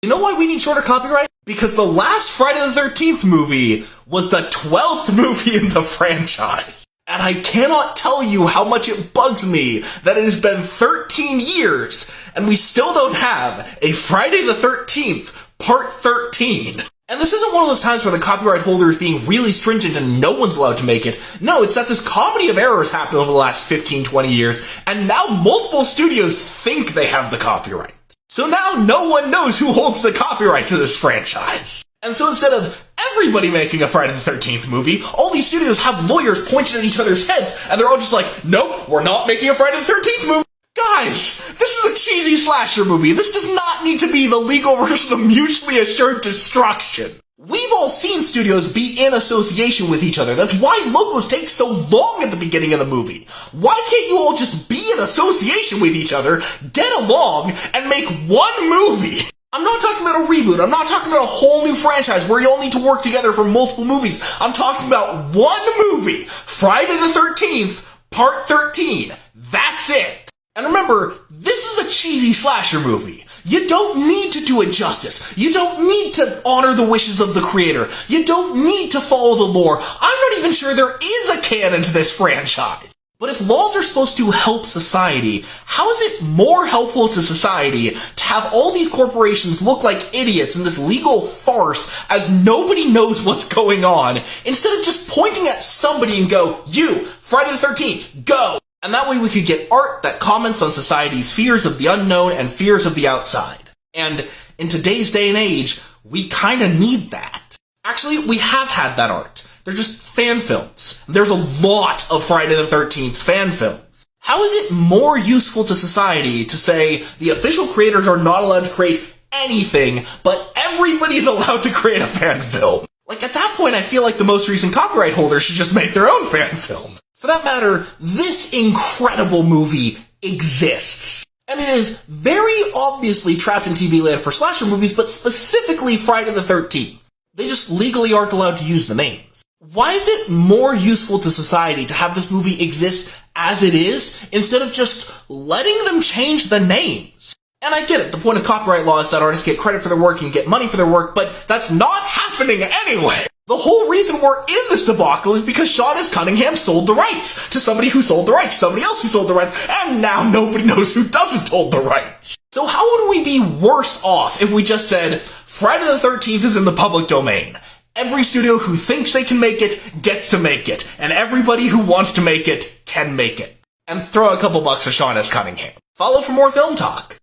You know why we need shorter copyright? Because the last Friday the 13th movie was the 12th movie in the franchise. And I cannot tell you how much it bugs me that it has been 13 years and we still don't have a Friday the 13th Part 13. And this isn't one of those times where the copyright holder is being really stringent and no one's allowed to make it. No, it's that this comedy of errors happened over the last 15, 20 years, and now multiple studios think they have the copyright. So now no one knows who holds the copyright to this franchise. And so instead of everybody making a Friday the 13th movie, all these studios have lawyers pointing at each other's heads, and they're all just like, nope, we're not making a Friday the 13th movie. Guys, this is a cheesy slasher movie. This does not need to be the legal version of mutually assured destruction. We've all seen studios be in association with each other. That's why logos take so long at the beginning of the movie. Why can't you all just be in association with each other, get along, and make one movie? I'm not talking about a reboot. I'm not talking about a whole new franchise where you all need to work together for multiple movies. I'm talking about one movie, Friday the 13th, Part 13. That's it. And remember, this is a cheesy slasher movie. You don't need to do it justice. You don't need to honor the wishes of the creator. You don't need to follow the lore. I'm not even sure there is a canon to this franchise. But if laws are supposed to help society, how is it more helpful to society to have all these corporations look like idiots in this legal farce as nobody knows what's going on, instead of just pointing at somebody and go, you, Friday the 13th, go! And that way we could get art that comments on society's fears of the unknown and fears of the outside. And in today's day and age, we kinda need that. Actually, we have had that art. They're just fan films. There's a lot of Friday the 13th fan films. How is it more useful to society to say the official creators are not allowed to create anything, but everybody's allowed to create a fan film? Like, at that point, I feel like the most recent copyright holders should just make their own fan film. For that matter, this incredible movie exists. And it is very obviously trapped in TV land for slasher movies, but specifically Friday the 13th. They just legally aren't allowed to use the names. Why is it more useful to society to have this movie exist as it is, instead of just letting them change the names? And I get it, the point of copyright law is that artists get credit for their work and get money for their work, but that's not happening anyway! The whole reason we're in this debacle is because Sean S. Cunningham sold the rights to somebody who sold the rights, somebody else who sold the rights, and now nobody knows who doesn't hold the rights. So how would we be worse off if we just said, Friday the 13th is in the public domain. Every studio who thinks they can make it gets to make it, and everybody who wants to make it can make it. And throw a couple bucks to Sean S. Cunningham. Follow for more film talk.